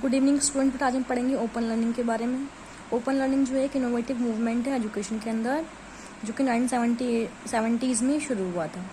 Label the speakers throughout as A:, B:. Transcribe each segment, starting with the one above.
A: Good evening student. आज हम पढ़ेंगे ओपन लर्निंग के बारे में। ओपन लर्निंग जो है एक इनोवेटिव मूवमेंट है एजुकेशन के अंदर, जो कि 1970s में शुरू हुआ था।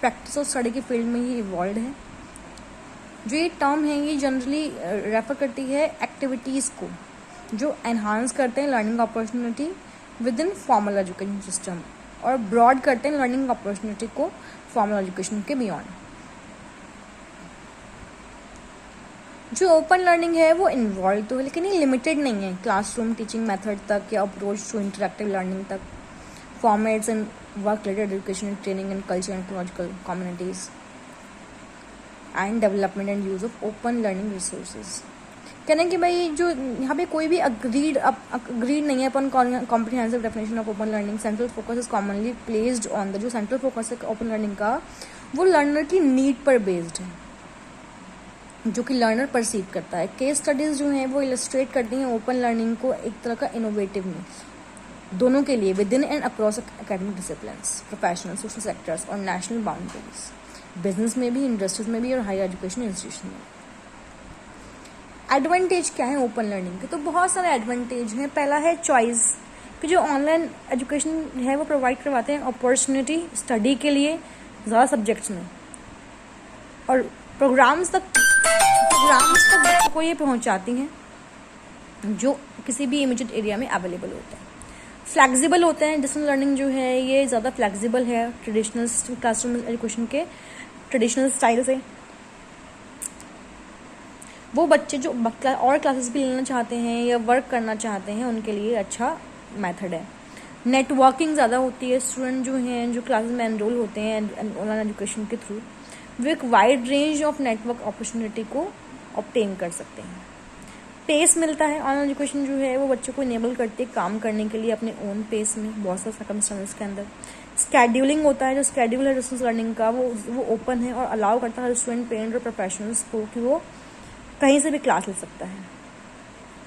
A: प्रैक्टिस और स्टडी के फील्ड में ये इवॉल्व है। जो ये टर्म है ये जनरली रेफर करती है एक्टिविटीज़ को जो एनहांस करते हैं learning opportunity with in formal education system और ब्रॉड करते हैं लर्निंग अपॉर्चुनिटी को फॉर्मल एजुकेशन के बियॉन्ड। जो ओपन लर्निंग है वो इन्वॉल्व तो है, लेकिन ये लिमिटेड नहीं है क्लासरूम टीचिंग मेथड तक या अप्रोच टू इंटरेक्टिव लर्निंग तक। Formats and work related education training and culture and technological communities and development and use of open learning resources. कहने कि भाई जो यहाँ पे कोई भी अग्रीड नहीं है अपन comprehensive definition of open learning. Central focus is commonly placed on the, जो सेंट्रल फोकस है ओपन लर्निंग का वो लर्नर की नीड पर बेस्ड है, जो कि लर्नर परसीव करता है। केस स्टडीज जो हैं वो इलस्ट्रेट करती हैं ओपन लर्निंग को एक तरह का इनोवेटिवनेस दोनों के लिए with in and across academic disciplines, professional, social sectors और नेशनल बाउंड्रीज, बिजनेस में भी, इंडस्ट्रीज में भी और हायर एजुकेशन इंस्टीट्यूशन में। एडवांटेज क्या है ओपन लर्निंग के? तो बहुत सारे एडवांटेज हैं। पहला है चॉइस, कि जो ऑनलाइन एजुकेशन है वो प्रोवाइड करवाते हैं अपॉर्चुनिटी स्टडी के लिए ज़्यादा सब्जेक्ट्स में, और प्रोग्राम्स तक बच्चों को ये पहुंचाती हैं जो किसी भी इमीडिएट एरिया में अवेलेबल होते हैं। फ्लैक्सिबल होते हैं। डिस्टेंस लर्निंग जो है ये ज़्यादा फ्लैक्सिबल है ट्रेडिशनल क्लासरूम एजुकेशन के ट्रेडिशनल स्टाइल से। वो बच्चे जो और क्लासेस भी लेना चाहते हैं या वर्क करना चाहते हैं उनके लिए अच्छा मेथड है। नेटवर्किंग ज़्यादा होती है। स्टूडेंट जो हैं जो क्लासेस में एनरोल होते हैं ऑनलाइन एजुकेशन के थ्रू वो एक wide range of network opportunity को ऑब्टेन कर सकते हैं। पेस मिलता है। ऑनलाइन एजुकेशन जो है वो बच्चों को इनेबल करती है काम करने के लिए अपने ओन पेस में बहुत सारे सर्कमस्टेंसेस के अंदर। स्केड्यूलिंग होता है। जो स्केड्यूल है डिस्टेंस लर्निंग का वो ओपन है और अलाउ करता है स्टूडेंट, पेरेंट और प्रोफेशनल्स को कि वो कहीं से भी क्लास ले सकता है।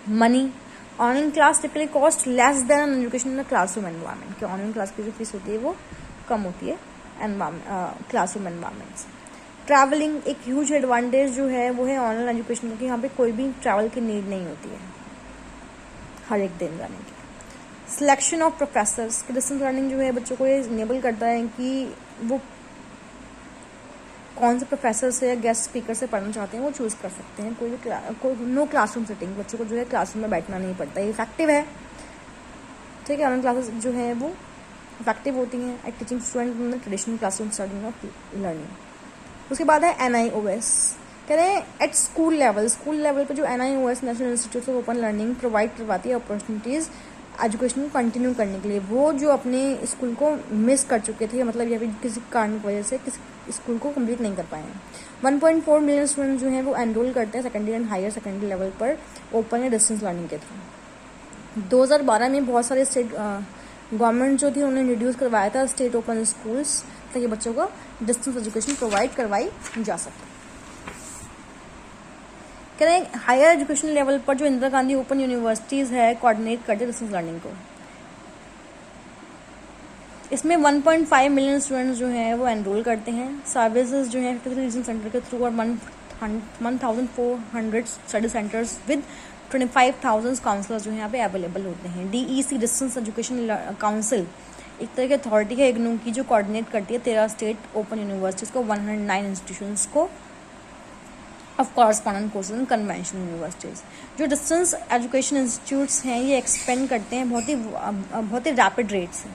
A: Money, online class typically cost less than education in the classroom environment, कि ऑनलाइन क्लास की जो फीस होती है वो कम होती है क्लासरूम एनवायरमेंट से। ट्रैवलिंग, एक ह्यूज एडवांटेज जो है वो है ऑनलाइन एजुकेशन में कि यहाँ पे कोई भी ट्रैवल की नीड नहीं होती है हर एक दिन जाने की। सिलेक्शन ऑफ प्रोफेसर्स, की डिस्टेंस लर्निंग जो है बच्चों को ये इनेबल करता है कि वो कौन से प्रोफेसर से या गेस्ट स्पीकर से पढ़ना चाहते हैं वो चूज़ कर सकते हैं। कोई नो क्लासरूम सेटिंग, बच्चों को जो है क्लासरूम में बैठना नहीं पड़ता। ये इफेक्टिव है, ठीक है। ऑनलाइन क्लासेस जो है वो इफेक्टिव होती हैं at teaching student in the traditional classroom study of learning. उसके बाद है NIOS, कह रहे हैं एट स्कूल लेवल पे जो NIOS national institute of open learning provide करवाती है अपॉर्चुनिटीज़ एजुकेशन को कंटिन्यू करने के लिए। वो जो अपने स्कूल को मिस कर चुके थे, मतलब या फिर किसी कारण की वजह से किसी स्कूल को कंप्लीट नहीं कर पाए हैं। 1.4 मिलियन स्टूडेंट जो हैं वो एनरोल करते हैं secondary and higher secondary level पर ओपन या डिस्टेंस लर्निंग के थ्रू। 2012 में बहुत सारे स्टेट गवर्नमेंट जो थी उन्होंने इंट्रोड्यूस करवाया था स्टेट ओपन स्कूल्स, ताकि बच्चों को डिस्टेंस एजुकेशन प्रोवाइड करवाई जा सके। कह रहे हैं हायर एजुकेशन लेवल पर जो इंदिरा गांधी ओपन यूनिवर्सिटीज़ है कोऑर्डिनेट करते हैं डिस्टेंस लर्निंग को। इसमें 1.5 मिलियन स्टूडेंट्स जो हैं वो एनरोल करते हैं। सर्विसेज जो हैं 53 रीजन सेंटर के थ्रू और 1400 स्टडी सेंटर्स विद 25,000 काउंसलर्स जो हैं यहाँ पे अवेलेबल होते हैं। DEC डिस्टेंस एजुकेशन काउंसिल एक तरह की अथॉरिटी है इग्नू की, जो कोऑर्डिनेट करती है 13 स्टेट ओपन यूनिवर्सिटीज़ को, 109 इंस्टीट्यूशंस को of correspondent courses and conventional universities. जो डिस्टेंस एजुकेशन इंस्टीट्यूट्स हैं ये एक्सपेंड करते हैं बहुत ही रैपिड रेट से,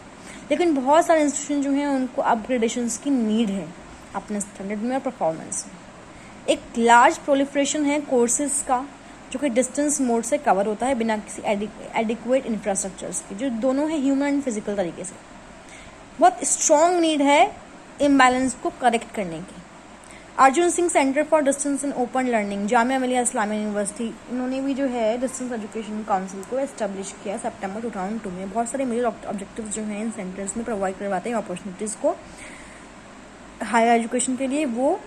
A: लेकिन बहुत सारे इंस्टीट्यूशन जो हैं उनको अपग्रेडेशंस की नीड है अपने स्टैंडर्ड में और परफॉर्मेंस में। एक लार्ज प्रोलिफरेशन है कोर्सेज का जो कि डिस्टेंस मोड से कवर होता है बिना किसी एडिक्वेट इंफ्रास्ट्रक्चर्स की, जो दोनों है ह्यूमन एंड फिजिकल तरीके से। बहुत स्ट्रॉन्ग नीड है इम्बैलेंस को करेक्ट करने की। Arjun Singh centre for distance in open learning, Jamia Millia Islamia university, इन्होंने भी जो है डिस्टेंस एजुकेशन काउंसिल को एस्टेब्लिश किया सितंबर 2002 में। बहुत सारे मेजर ऑब्जेक्टिव्स जो हैं इन सेंटर्स में प्रोवाइड करवाते हैं अपॉर्चुनिटीज़ को हायर एजुकेशन के लिए, वो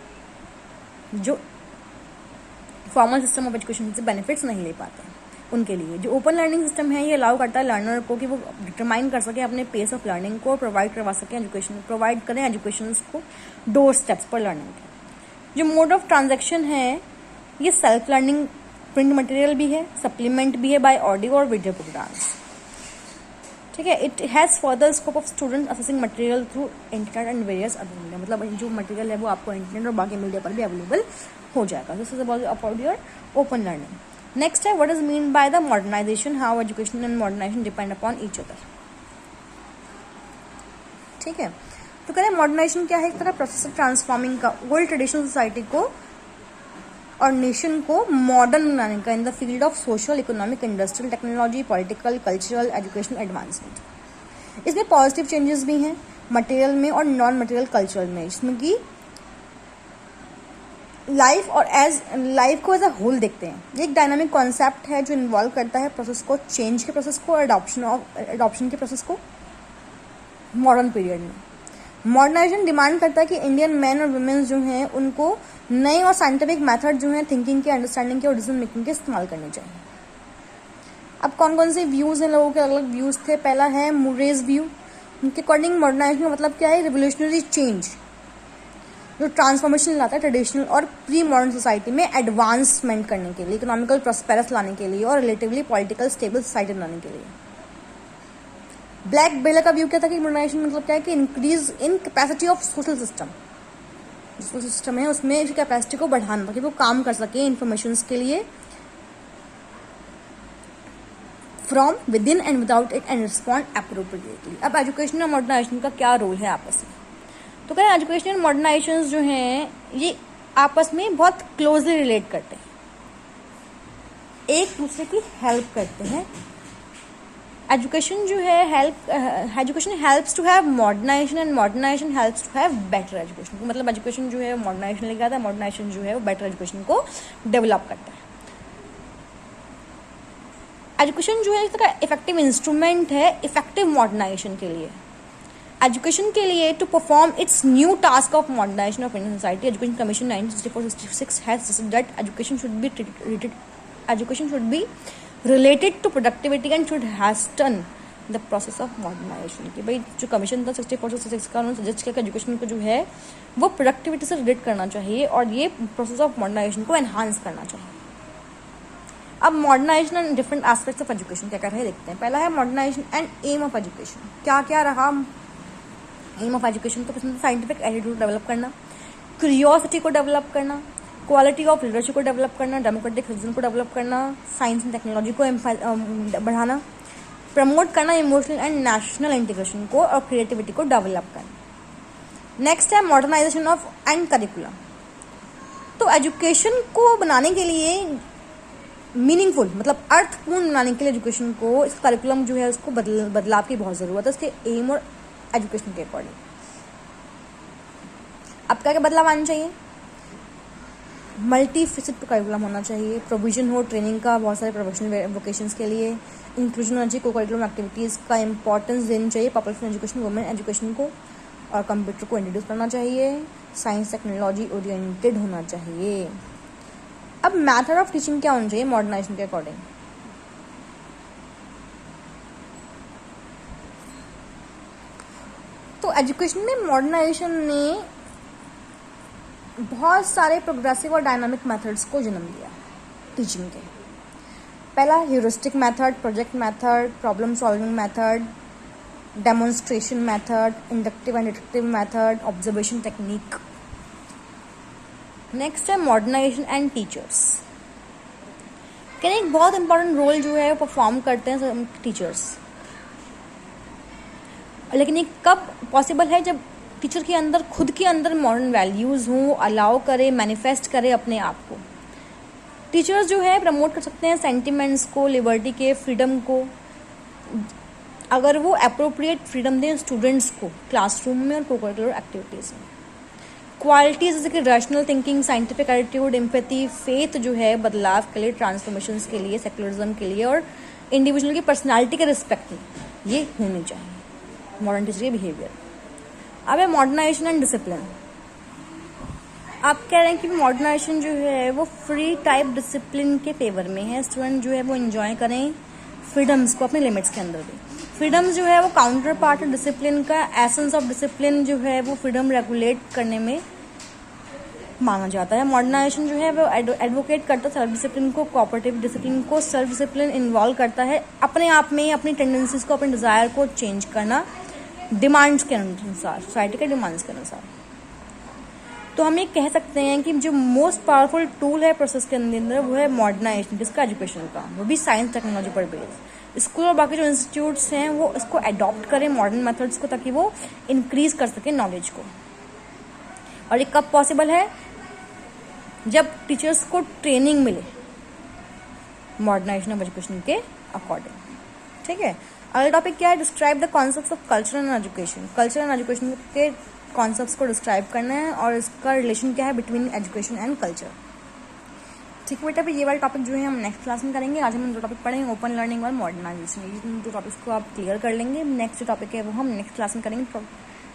A: जो फॉर्मल सिस्टम ऑफ एजुकेशन से बेनिफिट्स नहीं ले पाते हैं उनके लिए। जो ओपन लर्निंग सिस्टम है ये अलाउ करता है लर्नर को कि वो डिटरमाइन कर सके अपने पेस ऑफ लर्निंग को, प्रोवाइड करवा सकें प्रोवाइड करें एजुकेशन को डोर स्टेप्स पर लर्निंग के। जो मोड ऑफ ट्रांजैक्शन है ये सेल्फ लर्निंग प्रिंट मटेरियल भी है, सप्लीमेंट भी है बाय ऑडियो और वीडियो प्रोग्राम्स, ठीक है। It has further scope of student assessing material through internet and various other media, मतलब जो मटेरियल है वो आपको इंटरनेट और बाकी मीडिया पर भी अवेलेबल हो जाएगा। This is about your open learning. Next है, what is mean by the modernisation, how education and modernisation depend upon each other, ठीक है। तो कह रहे हैं मॉडर्नाइजेशन क्या है, एक तरह प्रोसेस ऑफ ट्रांसफॉर्मिंग का ओल्ड ट्रेडिशनल सोसाइटी को और नेशन को मॉडर्न बनाने का in the field of social, economic, industrial, technology, political, cultural, educational advancement. इसमें पॉजिटिव चेंजेस भी हैं मटेरियल में और नॉन मटेरियल कल्चरल में, जिसमें कि लाइफ और लाइफ को एज अ होल देखते हैं। ये एक डायनामिक कॉन्सेप्ट है जो इन्वॉल्व करता है प्रोसेस को, चेंज के प्रोसेस को और एडॉप्शन के प्रोसेस को मॉडर्न पीरियड में। मॉडर्नाइजेशन डिमांड करता है कि इंडियन मैन और वुमेन्स जो हैं उनको नए और साइंटिफिक मेथड जो हैं थिंकिंग के, अंडरस्टैंडिंग के और डिसीजन मेकिंग के इस्तेमाल करने चाहिए। अब कौन कौन से व्यूज़ हैं, लोगों के अलग अलग व्यूज़ थे। पहला है मुरेज व्यू, उनके अकॉर्डिंग मॉडर्नाइजेशन का मतलब क्या है, रिवोल्यूशनरी चेंज जो ट्रांसफॉर्मेशन लाता है ट्रेडिशनल और प्री मॉडर्न सोसाइटी में एडवांसमेंट करने के लिए, इकोनॉमिकल प्रॉस्पेरस लाने के लिए और रिलेटिवली पॉलिटिकल स्टेबल सोसाइटी बनाने के लिए। ब्लैक बेलर का व्यू क्या था कि मॉडर्नाइजेशन मतलब क्या है कि increase in capacity of social system, social system है उसमें इस कैपेसिटी को बढ़ाना ताकि वो काम कर सके इंफॉर्मेशन के लिए from with in and without it and respond appropriately. अब एजुकेशन और मॉडर्नाइजेशन का क्या रोल है आपस में, तो क्या एजुकेशन और मॉडर्नाइजेशन जो हैं ये आपस में बहुत क्लोजली रिलेट करते हैं, एक दूसरे की हेल्प करते हैं। एजुकेशन जो है education helps to have modernization and modernization helps to have better education, मतलब एजुकेशन जो है मॉडर्नाइजेशन लेके आता है, मॉडर्नाइजेशन जो है वो बेटर एजुकेशन को डेवलप करता है। एजुकेशन जो है इसका इफेक्टिव इंस्ट्रूमेंट है इफेक्टिव मॉडर्नाइजेशन के लिए। एजुकेशन के लिए to perform its new task of modernization of Indian society, education commission 1964-66 has decided that education should be related to productivity and should hasten the process of modernization। कि भाई जो commission था 64-66 का उन्होंने सजेस्ट किया कि एजुकेशन को जो है वो प्रोडक्टिविटी से रिलेट करना चाहिए और ये प्रोसेस ऑफ मॉडर्नाइजेशन को एनहांस करना चाहिए। अब modernization and different aspects of education क्या कर रहे हैं देखते हैं। पहला है modernization and aim of education, क्या क्या रहा एम ऑफ एजुकेशन। तो साइंटिफिक एटीट्यूड डेवलप करना, क्यूरियोसिटी को डेवलप करना, क्वालिटी ऑफ लीडरशिप को डेवलप करना, डेमोक्रेटिक सिटीजन को डेवलप करना, साइंस एंड टेक्नोलॉजी को बढ़ाना, प्रमोट करना इमोशनल एंड नेशनल इंटीग्रेशन को और क्रिएटिविटी को डेवलप करना। नेक्स्ट है मॉडर्नाइजेशन ऑफ एंड करिकुलम। तो एजुकेशन को बनाने के लिए मीनिंगफुल मतलब अर्थपूर्ण बनाने के लिए एजुकेशन को इस करिकुलम जो है उसको बदलाव की बहुत ज़रूरत है, इसके एम और एजुकेशन के अकॉर्डिंग। अब क्या क्या बदलाव आना चाहिए, मल्टी फेसेट करिकुलम होना चाहिए, प्रोविजन हो ट्रेनिंग का बहुत सारे प्रोफेशनल वोकेशंस के लिए, इंक्लूजन होना चाहिए, को करिकुलम एक्टिविटीज़ का इंपॉर्टेंस देनी चाहिए, पॉपुलेशन एजुकेशन, वुमेन एजुकेशन को और कंप्यूटर को इंट्रोड्यूस करना चाहिए, साइंस टेक्नोलॉजी ओरिएंटेड होना चाहिए। अब मैथड ऑफ टीचिंग क्या होना चाहिए मॉडर्नाइजेशन के अकॉर्डिंग। तो एजुकेशन में मॉडर्नाइजेशन ने बहुत सारे प्रोग्रेसिव और डायनामिक मेथड्स को जन्म दिया टीचिंग के। पहला heuristic method, project method, problem solving method, demonstration method, inductive and deductive method, observation technique. Next है मॉडर्नाइजेशन एंड टीचर्स। कहने एक बहुत इंपॉर्टेंट रोल जो है परफॉर्म करते हैं टीचर्स, लेकिन ये कब पॉसिबल है जब टीचर के अंदर खुद के अंदर मॉडर्न वैल्यूज़ हों, अलाउ करे, मैनिफेस्ट करे अपने आप को। टीचर्स जो है प्रमोट कर सकते हैं सेंटिमेंट्स को, लिबर्टी के, फ्रीडम को, अगर वो अप्रोप्रिएट फ्रीडम दें स्टूडेंट्स को क्लासरूम में और को-करिकुलर एक्टिविटीज़ में। क्वालिटीज़ जैसे कि rational thinking, scientific attitude, empathy, faith जो है बदलाव के लिए, ट्रांसफॉर्मेशंस के लिए, सेक्युलरिज्म के लिए और इंडिविजुअल की पर्सनालिटी के रिस्पेक्ट में ये होनी चाहिए मॉडर्न टीचर के बिहेवियर। अब है मॉडर्नाइजेशन एंड डिसिप्लिन। आप कह रहे हैं कि मॉडर्नाइजेशन जो है वो फ्री टाइप डिसिप्लिन के फेवर में है, स्टूडेंट जो है वो एंजॉय करें फ्रीडम्स को अपने लिमिट्स के अंदर भी। फ्रीडम जो है वो काउंटर पार्ट है डिसिप्लिन का, एसेंस ऑफ डिसिप्लिन जो है वो फ्रीडम रेगुलेट करने में माना जाता है। मॉडर्नाइजेशन जो है वो एडवोकेट करता है सेल्फ डिसिप्लिन को, कोऑपरेटिव डिसिप्लिन को। सेल्फ डिसिप्लिन इन्वॉल्व करता है अपने आप में अपनी टेंडेंसीज को, अपने डिज़ायर को चेंज करना डिमांड्स के अनुसार, सोसाइटी के डिमांड्स के अनुसार। तो हम ये कह सकते हैं कि जो मोस्ट पावरफुल टूल है प्रोसेस के अंदर वो है मॉडर्नाइजेशन, किसका? एजुकेशन का, वो भी साइंस टेक्नोलॉजी पर बेस्ड। स्कूल और बाकी जो इंस्टीट्यूट्स हैं वो इसको अडॉप्ट करें मॉडर्न मेथड्स को, ताकि वो इंक्रीज कर सके नॉलेज को। और ये कब पॉसिबल है? जब टीचर्स को ट्रेनिंग मिले मॉडर्नाइजेशन ऑफ एजुकेशन के अकॉर्डिंग। ठीक है, अगला टॉपिक क्या है? Describe the concepts of culture and education. Culture and education के कॉन्सेप्ट्स को डिस्क्राइब करना है और इसका रिलेशन क्या है बिटवीन एजुकेशन एंड कल्चर। ठीक है बेटा, ये वाला टॉपिक जो है हम नेक्स्ट क्लास में करेंगे। आज हम दो टॉपिक पढ़ेंगे, ओपन लर्निंग और मॉडर्नाइजेशन। ये दो टॉपिक्स को आप क्लियर कर लेंगे। नेक्स्ट जो टॉपिक है वो हम नेक्स्ट क्लास में करेंगे।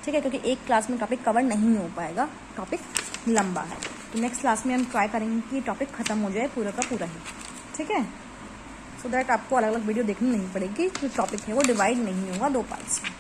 A: ठीक है, क्योंकि एक क्लास में टॉपिक कवर नहीं हो पाएगा, टॉपिक लंबा है। तो नेक्स्ट क्लास में हम ट्राई करेंगे कि टॉपिक खत्म हो जाए पूरा का पूरा ही। ठीक है, सो दैट आपको अलग अलग वीडियो देखनी नहीं पड़ेगी। जो टॉपिक है वो डिवाइड नहीं होगा 2 पार्ट्स में।